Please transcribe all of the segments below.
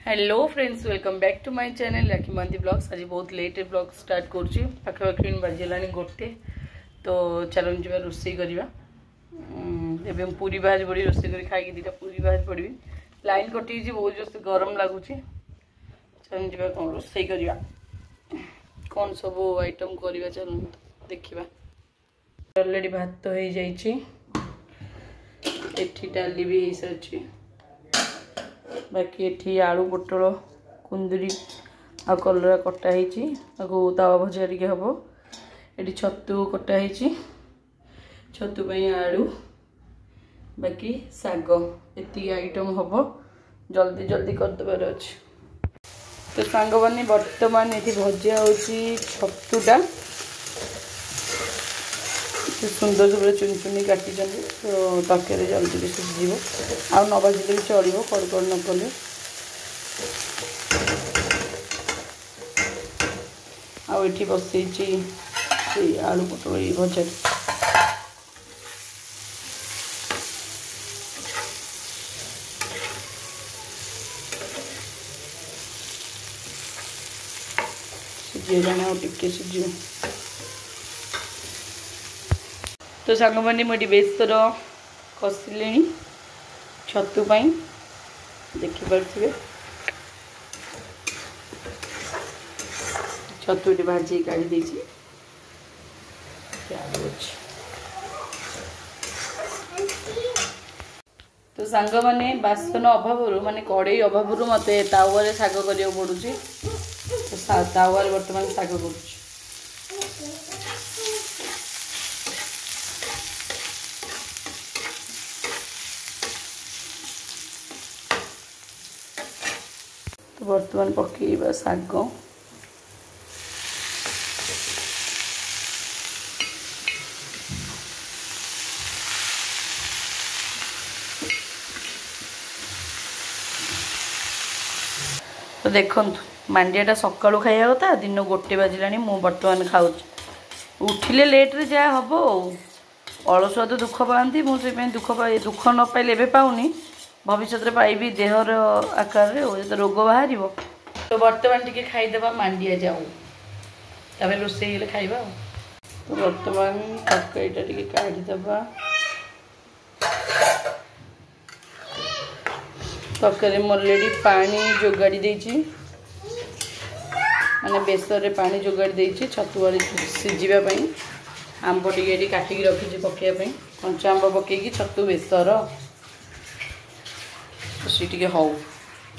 Hello friends welcome back to my channel Rakhi Mahanty vlogs. आज बहुत late vlog start करुँची पाखापाखि बाजिला गोटे तो चलो जी रोषे करवा एवं पूरी बाहर पड़ी रोषे कर खाई दीटा पूरी बाहर पड़ी लाइन कटि बहुत जोर से गरम लगुच। चलो जी कौन रोषे करवा कौन सब आइटम करवा चलो देखा। अलरेडी भात हो जाइए डाली भी हो सारी बाकी एठी आलू पोटल कुंदरी आ कलरा कटाई तावा भजा टे हम ये छतु कटाई छतु आलू बाकी साग एति आइटम हम जल्दी जल्दी करदेवार अच्छे। तो सांग मैंने बर्तमान ये भजा हो छतुटा सुंदर से पूरा चुन चुनी काटी तो तरकारी जल्दी भी सीझीज आ न भाजिले भी चलो कड़ न कले आठी बसई आलू पोटल ये भजा सीझीगला आ टिके सीझ। तो सांग मैंने मुझे बेसर कषिले छतु देखिपे छतु भाजी काढ़ी देछि। तो सांग मैंने बासन अभाव माने कड़े अभाव मत तावा साग करा पड़ुची तो तावा बर्तमान साग करुँच। तो बर्तमान पकईबा साग तो देखु मांडियाटा सकाळु खाइबा कथा दिन गोटे बाजिलानी मु बर्तमान खाऊँ उठिले लेट रे जा हम अलसुआ तो दुख पाती मुझे दुख न पाइले एबे पाऊनी भविष्य में पाइबी देहर आकार जो रोग बाहर। तो बर्तमान टी खाईदेवा मांडिया जाऊ तब रोषे खाइबा। तो बर्तमान तरकारीटा टी काढ़ीदेवा तरकारी अलरेडी पानी जोगाड़ी देछि माने बेसर पानी जोगाड़ी देछि छतुआरी सीझापी आंब टी काटिकी रखी पकाइबापी कंचा आंब पकईकी छतु बेसर सी हौ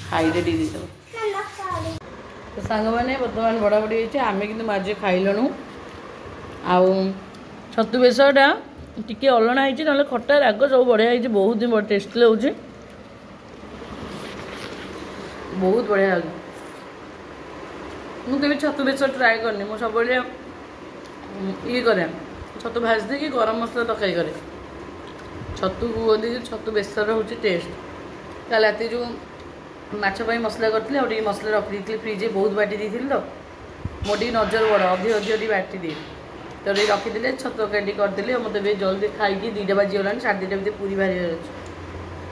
खाई रेडी दे। तो सांग मैंने बर्तमान बड़ा बड़ी आम कि आज खाइलु आउ छतु बेसरटा टी अलणा ना खट्टा राग सब बढ़िया बहुत ही टेस्टी लगे बहुत बढ़िया लगे। मुझे छतु बेसर ट्राए करनी मुझे सब ये करे छतु भाजी दे गरम मसला तकाई करे छतु छतु बेसर हूँ टेस्ट। कल राति जो माछपाई मसला करती और मसला रखी फ्रिज बहुत बाटी दी तो मोटी नजर बड़ अधिक बाटी दिए तो रखीदे छत तरकारी करदे मतलब जल्दी खाई दुईटा बाजिगला 2:30 बजे पूरी बाहर अच्छे।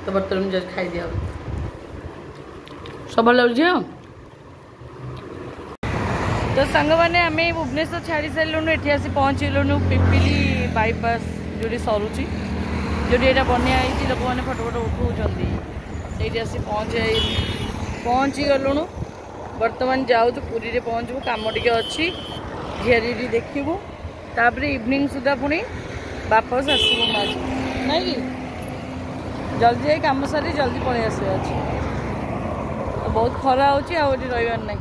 तो बर्तमान मुझे खाई दिया सब भल लगे। तो सांग मैंने आम भुवनेश्वर छाड़ी सारूँ ये आसी पहुँचलुनु पिपिली बाईपास जो सरुची जो यहाँ बनिया लोक मैंने फटो फटो उठाऊँ ये आसी पहुँची गलुणु। बर्तमान जाऊँ पुरी पहुँचबू कम टे अच्छी झीरी देखू तापर इवनिंग सुधा पुणी वापस आसबू नहीं कि जल्दी जाए कम सारी जल्दी पलि आस बहुत खरा हो रही ना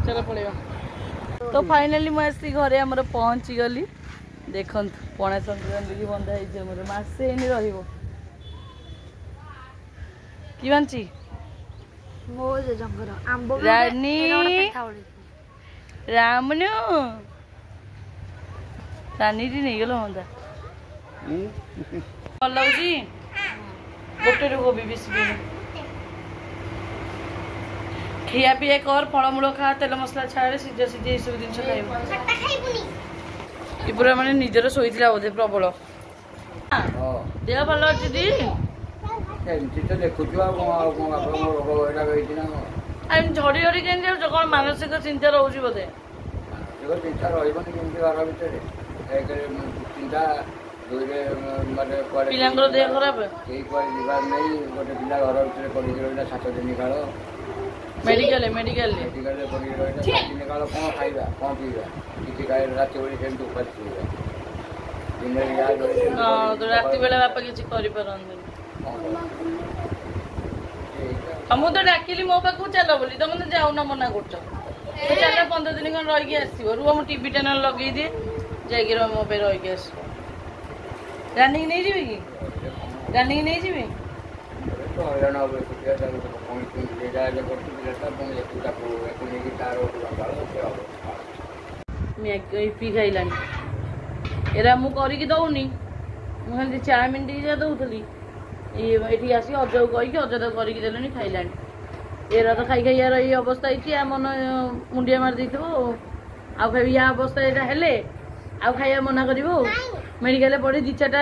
चलो पलैया। तो फाइनाली मुझे घरे आमर पहुँची गली देख पणा संक्रांति बंधा है मसे रही कि बांची रानी रामनु रानी नहीं गल हाँ भल लगे गोटे गोभी बेसी खिया पिया कर फलमूल खा तेल मसला छाड़े सीझा सीझी ये सब जिन खाई पूरा माने निजर शोला बोधे प्रबल देह भल अच्छी ଏମିତି ତ ଦେଖୁଛୁ ଆଉ କଣ ଆପଣଙ୍କ ରୋଗ ଏଇଟା ହେଇଛି ନା ଝଡ଼ି ଝଡ଼ି କେମିତି ଯାଉଛ କ'ଣ ମାନସିକ ଚିନ୍ତା ରହୁଛି ବୋଧେ? ମାନସିକ ଚିନ୍ତା ରହିବନି କେମିତି ଘର ଭିତରେ ଚିନ୍ତା ପିଲାଙ୍କର ଦେହ ଖରାପ କେହି କୁଆଡ଼େ ଯିବାର ନାହିଁ। ଗୋଟେ ପିଲା ଘର ଭିତରେ ପଡ଼ିକି ରହିଲା 7 ଦିନ କାଳ ମେଡିକାଲରେ ପଡ଼ିକି ରହିଲା 7 ଦିନ କାଳ। କ'ଣ ଖାଇବା କ'ଣ ପିଇବା କିଛି ଖାଇବା ରାତି ବେଳେ ସେମିତି ଉପାସ ପିଇବା ଦିନରେ ରାତି ବେଳେ ବାପା କିଛି କରିପାରନ୍ତିନି। ମୁଁ ତ ଡାକିଲି ମୋ ପାଖକୁ ଚାଲ ବୋଲି ତମେ ତ ଯାଉନ ମନା କରୁଛ। ଚାଲ 15 ଦିନ କ'ଣ ରହିକି ଆସିବ। ରୁହ ମୁଁ ଟିଭି ଚ୍ୟାନେଲ ଲଗେଇଦିଏ ଯାଇକି ମୋ ପାଇଁ ରହିକି ଆସିବ। ରାନିକି ନେଇଯିବି କି? ରାନିକି ନେଇଯିବି? ହଇରାଣ ହବ ଇପି ଖାଇଲାଣି ଏରା ମୁଁ କରିକି ଦଉନି। ମୁଁ ଖାଲି ଚାଉମିନ ଟିକେ ଯା ଦଉଥିଲି ଏଠି ଆସି ଅଜକୁ କହିକି ଅଜା ତ କରିକି ଦେଲେଣି ଖାଇଲାଣି। ଏରା ତ ଖାଇ ଖାଇ ୟାର ଏଇ ଅବସ୍ଥା ହେଇଛି। ଆ ମନ ମୁଣ୍ଡିଆ ମାରି ଦେଇଥିବ ଆଉ ଖାଇବି ୟା ଅବସ୍ଥା ଏଇଟା ହେଲେ ଆଉ ଖାଇବା ମନା କରିବ ଆଉ। ମେଡିକାଲରେ ପଡ଼ି 2-4ଟା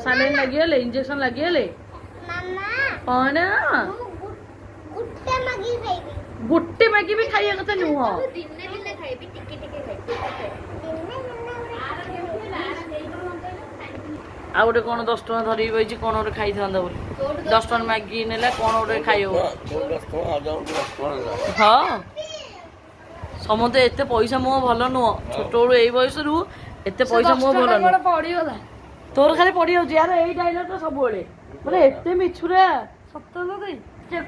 ସାଲାଇନ୍ ଲାଗିଗଲେ ଇଞ୍ଜେକ୍ସନ ଲାଗିଗଲେ କ'ଣ ଗୋଟେ ମାଗିବି ଖାଇବା କଥା ନୁହଁ। ଆଉ ଗୋଟେ କ'ଣ 10 ଟଙ୍କା ଧରିକି ବଇଛି କ'ଣ ଗୋଟେ ଖାଇଥାନ୍ତା ବୋଲି 10 ଟଙ୍କା ମାଗି ନେଲା କ'ଣ ଗୋଟେ ଖାଇବ। ହଁ ସମସ୍ତେ ଏତେ ପଇସା ମୁହଁ ଭଲ ନୁହଁ। ଛୋଟବେଳୁ ଏଇ ବୟସରୁ ଏତେ ପଇସା ମୁହଁ ଭଲ ନୁହଁ। ତୋର ଖାଲି ପଡ଼ିଯାଉଛି ୟାର ଏଇ ଡାଇଲଗ ତ ସବୁବେଳେ ମାନେ ଏତେ ମିଛୁରା ସତ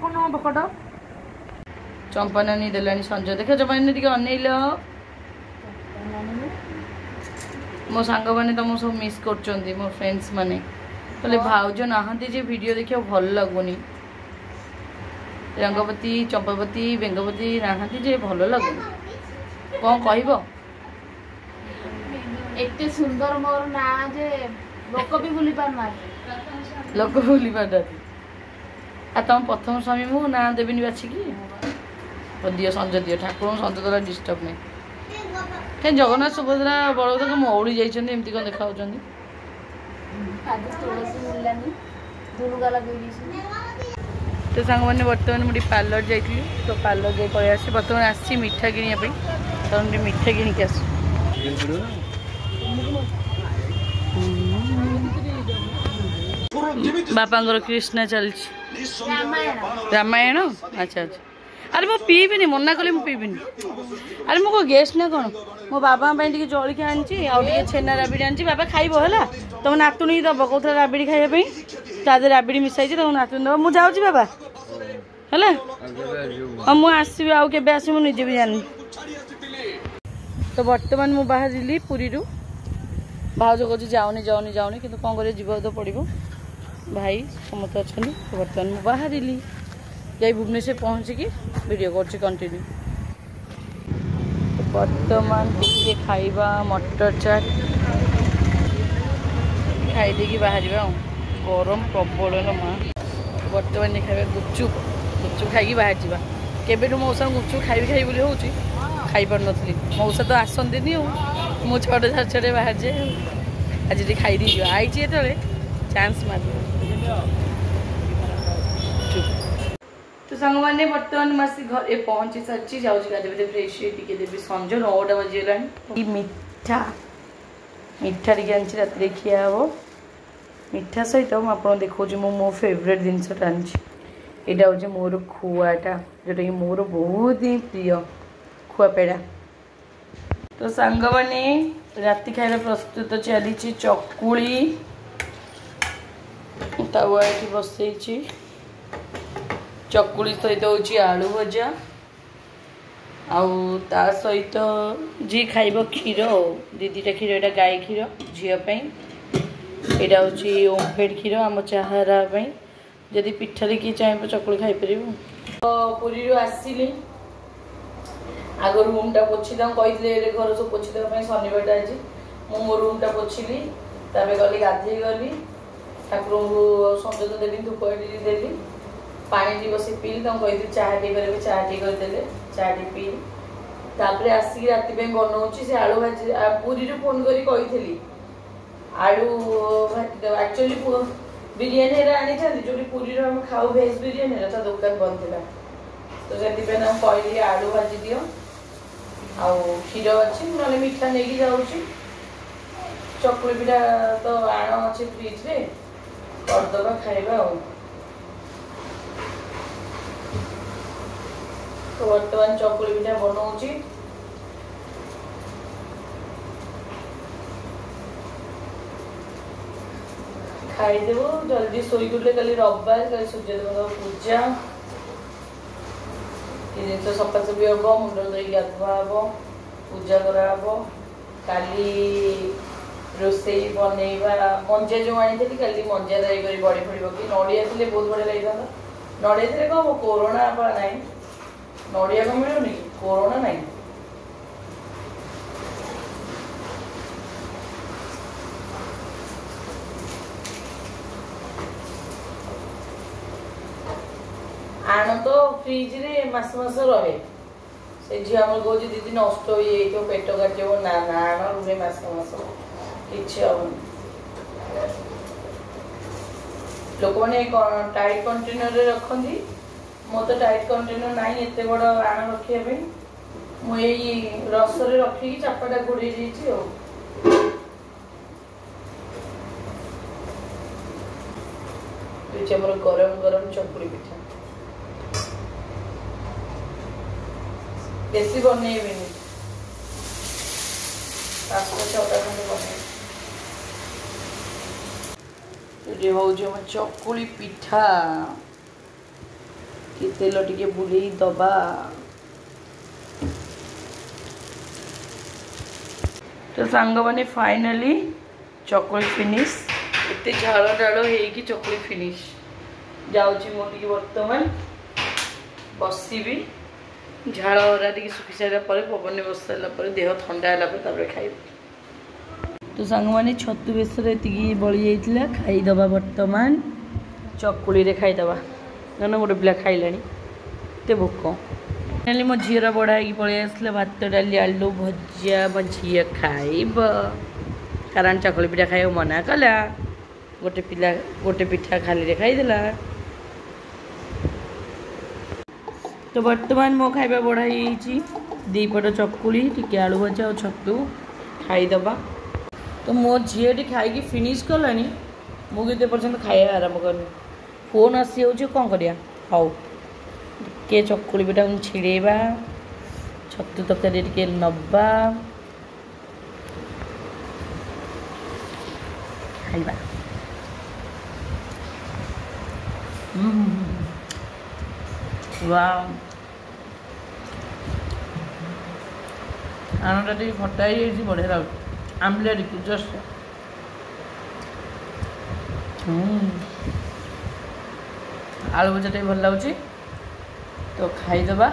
କ'ଣ ଭକଟ। ଚମ୍ପାନାନୀ ଦେଲାଣି ସଞ୍ଜ ଦେଖ ଚମ୍ପାନାନୀ ଟିକେ ଅନେଇଲ। ମୋ ସାଙ୍ଗମାନେ ତମକୁ ସବୁ ମିସ୍ କରୁଛନ୍ତି ମୋ ଫ୍ରେଣ୍ଡସ୍ ମାନେ କହିଲେ ଭାଉଜ ନାହାନ୍ତି ଯେ ଭିଡ଼ିଓ ଦେଖିବାକୁ ଭଲ ଲାଗୁନି। ରଙ୍ଗବତୀ ଚମ୍ପାବତୀ ବେଙ୍ଗବତୀ ନାହାନ୍ତି ଯେ ଭଲ ଲାଗୁନି। କ'ଣ କହିବ? ଏତେ ସୁନ୍ଦର ମୋର ନା ଯେ ଲୋକ ବି ଭୁଲି ପାରୁନାହାନ୍ତି। ଲୋକ ଭୁଲି ପାରୁନାହାନ୍ତି। ଆଉ ତମ ପ୍ରଥମ ସ୍ୱାମୀ ମୁଁ ନାଁ ଦେବିନି ବାଛିକି ଦିଅ ସଞ୍ଜ ଦିଅ। ଠାକୁରଙ୍କୁ ସଞ୍ଜ ଦ୍ୱାରା ଡିଷ୍ଟର୍ବ ନାହିଁ। କାହିଁ ଜଗନ୍ନାଥ ସୁଭଦ୍ରା ବଳଭଦ୍ର ମଉଳି ଯାଇଛନ୍ତି ଏମିତି କ'ଣ ଦେଖାଯାଉଛନ୍ତି? ତ ସାଙ୍ଗମାନେ ବର୍ତ୍ତମାନ ମୁଁ ଟିକେ ପାର୍ଲର ଯାଇଥିଲି ତ ପାର୍ଲର ଯାଇ ପଳେଇ ଆସିଛି। ବର୍ତ୍ତମାନ ଆସିଛି ମିଠା କିଣିବା ପାଇଁ ତ ଟିକେ ମିଠା କିଣିକି ଆସୁ। ବାପାଙ୍କର କୃଷ୍ଣା ଚାଲିଛି ରାମାୟଣ। ଆଚ୍ଛା ଆଚ୍ଛା। ଆରେ ମୁଁ ପିଇବିନି ମନା କଲି ମୁଁ ପିଇବିନି। ଆରେ ମୁଁ କ'ଣ ଗେଷ୍ଟ ନା କ'ଣ? ମୋ ବାବାଙ୍କ ପାଇଁ ଟିକେ ଜଳଖିଆ ଆଣିଛି ଆଉ ଟିକେ ଛେନା ରାବିଡ଼ି ଆଣିଛି। ବାବା ଖାଇବ ହେଲା ତମ ନାତୁଣୀ ଦେବ କହୁଥିଲା ରାବିଡ଼ି ଖାଇବା ପାଇଁ ତା ଦେହରେ ରାବିଡ଼ି ମିଶାଇଛି ତମ ନାତୁଣୀ ଦେବ। ମୁଁ ଯାଉଛି ବାବା ହେଲା। ହଁ ମୁଁ ଆସିବି ଆଉ କେବେ ଆସିବି ମୁଁ ନିଜେ ବି ଜାଣିନି। ତ ବର୍ତ୍ତମାନ ମୁଁ ବାହାରିଲି ପୁରୀରୁ। ଭାଉଜ କହୁଛି ଯାଉନି ଯାଉନି ଯାଉନି କିନ୍ତୁ କ'ଣ କରିବା ଯିବାକୁ ତ ପଡ଼ିବ। ଭାଇ ସମସ୍ତେ ଅଛନ୍ତି। ତ ବର୍ତ୍ତମାନ ମୁଁ ବାହାରିଲି ଯାଇ ଭୁବନେଶ୍ୱର ପହଞ୍ଚିକି ଭିଡ଼ିଓ କରୁଛି କଣ୍ଟିନ୍ୟୁ। ବର୍ତ୍ତମାନ ଟିକେ ଖାଇବା ମଟର ଚାଟ୍ ଖାଇଦେଇକି ବାହାରିବା ଆଉ। ଗରମ ପ୍ରବଳ ନା ମା। ବର୍ତ୍ତମାନ ଖାଇବା ଗୁପଚୁପ୍ ଖାଇକି ବାହାରିଯିବା। କେବେଠୁ ମଉସାଙ୍କୁ ଗୁପଚୁପ୍ ଖାଇବି ବୋଲି ହେଉଛି ଖାଇପାରୁନଥିଲି। ମଉସା ତ ଆସନ୍ତିନି ଆଉ ମୁଁ 6ଟା 6:30 ବାହାରିଯାଏ ଆଉ। ଆଜି ଟିକେ ଖାଇଦେଇଯିବା ଆଇଛି ଯେତେବେଳେ ଚାନ୍ସ ମାରିବ। ତ ସାଙ୍ଗମାନେ ବର୍ତ୍ତମାନ ମୁଁ ଆସି ଘରେ ପହଞ୍ଚି ସାରିଛି। ଯାଉଛି ଗାଧୋଇ ଫ୍ରେଶ୍ ଟିକେ ଦେବି ସଞ୍ଜ 9ଟା ବାଜିଗଲାଣି। ମିଠା ଟିକେ ଆଣିଛି ରାତିରେ ଖିଆ ହେବ। ମିଠା ସହିତ ମୁଁ ଆପଣଙ୍କୁ ଦେଖାଉଛି ମୁଁ ମୋ ଫେଭରେଟ୍ ଜିନିଷଟା ଆଣିଛି। ଏଇଟା ହେଉଛି ମୋର ଖୁଆଟା ଯେଉଁଟାକି ମୋର ବହୁତ ହିଁ ପ୍ରିୟ ଖୁଆ ପେଡ଼ା। ତ ସାଙ୍ଗମାନେ ରାତି ଖାଇବା ପ୍ରସ୍ତୁତ ଚାଲିଛି। ଚକୁଳି ତାୱା ଏଠି ବସେଇଛି। ଚକୁଳି ସହିତ ହେଉଛି ଆଳୁ ଭଜା ଆଉ ତା ସହିତ ଯିଏ ଖାଇବ କ୍ଷୀର ଆଉ 2ଟା କ୍ଷୀର। ଏଇଟା ଗାଈ କ୍ଷୀର ଝିଅ ପାଇଁ। ଏଇଟା ହେଉଛି ଓମଫେଡ୍ କ୍ଷୀର ଆମ ଚାହାରା ପାଇଁ। ଯଦି ପିଠାରେ କିଏ ଚାହିଁବ ଚକୁଳି ଖାଇପାରିବ। ତ ପୁରୀରୁ ଆସିଲି ଆଗ ରୁମ୍ଟା ପୋଛି ତାଙ୍କୁ କହିଥିଲେ ଘର ସବୁ ପୋଛି ଦେବା ପାଇଁ ଶନିବାରଟା ଆଜି। ମୁଁ ମୋ ରୁମ୍ଟା ପୋଛିଲି ତାପରେ ଗଲି ଗାଧେଇ ଗଲି ଠାକୁରଙ୍କୁ ସଞ୍ଜ ତ ଦେଲି ଧୂପ ଏଠି ଦେଲି ପାଣି ଟିକେ ବସି ପିଇଲି। ତାଙ୍କୁ କହିଥିଲି ଚାହା ଟିକେ କରିବେ ଚାହା ଟିକେ କରିଦେଲେ ଚାହା ଟିକେ ପିଇଲି। ତାପରେ ଆସିକି ରାତି ପାଇଁ ବନଉଛି ସେ ଆଳୁ ଭାଜି। ପୁରୀରୁ ଫୋନ୍ କରି କହିଥିଲି ଆଳୁ ଭାଜି ଦେବ। ଆକ୍ଚୁଆଲି ବିରିୟାନୀ ଆଣିଥାନ୍ତି ଯେଉଁଠି ପୁରୀରୁ ଆମେ ଖାଉ ଭେଜ୍ ବିରିୟାନୀର ତା ଦୋକାନ ବନ୍ଦ ଥିଲା। तो से कहली आलू भाजी दियो आउ क्षीर अच्छी ना मीठा नहीं जाऊँगी चकुली पिठा तो आण अच्छे फ्रिज रे करदबा खाइबा तो बर्तमान चकुली पिठा बनाऊँगी खाईदेव जल्दी शोक उठे कल रविवार कल सूर्यदेव पूजा ये जिन सफासफी हम मुंड धोई गाधुआ हम पूजा कराब काली रोसे बनइबा मंजा जो आनी काली मंजा जाकर बड़ी पड़ो कि नड़िया थे बहुत बढ़िया लगी था नड़िया थे कम कोरोना ना नड़िया को मिलूनी कोरोना ना आण तो फ्रिज रे मास रहे से झी आम कह दीदी नष्ट हो जाइए पेट काटो ना ना आण रुहे मास कि लोक मैंने टाइट कंटेनर रखती मो तो टाइट कंटेनर ना एत बड़ आण रखापी मुझे रस रखिकी चापाटा घोड़े आमर गरम गरम चकुली पिठा बेसी बनइबी 5-6टा खंड बन हूँ चकुली पिठा कि तेल टिके बुले दबा तो सांग मैंने फाइनाली चकुली फिनिश एत झाड़ डाड़ हो चकुली फिनिश जाऊँगी मुझे बर्तमान बसबी झाड़ हरा टी सुखी सारा पवन बस सारा देह ठंडा है खाई तो सांग मैंने छतु बेसर ये बड़ी जाता खाईदबा बर्तमान चकुली रे खाईदबा ना गोटे पिला खाइला ते भोक फाइनाली मो झीर बड़ा हो पलि आसला भात डाली आलू भजिया मो झी खाइब कारण चकुली पिठा खाइब मना कला गोटे पिठा खाली खाईदेला तो बर्तमान मो खाइबा बढ़ाई दीपट चकुली टी आलू भजा और छतु खाईदबा तो मो झीटी खाई फिनिश कलानी मुझे पर्यटन खाया आरंभ करनी फोन आसी कौन करिया हाउ टे चकुली पिठा छिड़ेबा छतु तरकारी टे नबा खाइबा वाव आनटा टे खटा ही बढ़िया लगे आमलेट की जस्ट आलू भजा टे भल लगे तो खाईदबा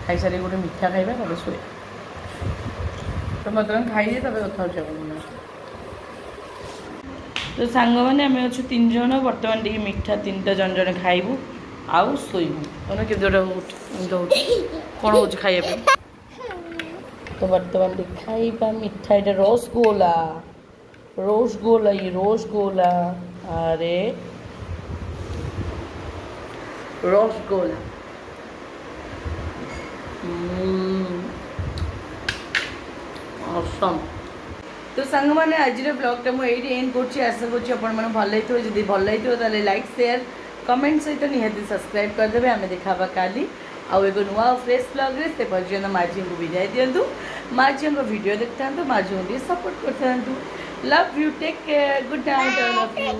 खाई सारी गोटे मिठा खाइबा तब शोए तो बर्तमान खाई तब कथा तो सांग मैंने आम अच्छे 3 जन बर्तमान टी मिठा 3टा जन जन खाइबू आउ शोबू कौन के कौन हो खाइबा तो बर्तमान टी खाइबा मिठा ये रसगोला ये रसगोला अरे रसगोला awesome तो सांग मैंने आज ब्लॉगटा मुझे एंड कर आशा कर भल लगी भल लगी लाइक शेयर कमेंट सहित निहाती सब्सक्राइब करदे आम देखा काली आउ एक नुआ फ्रेश ब्लॉग रे से पर्यटन माझी को विदाय दिंतु माझी वीडियो देखता माझी को सपोर्ट करता love you take care good night all of you.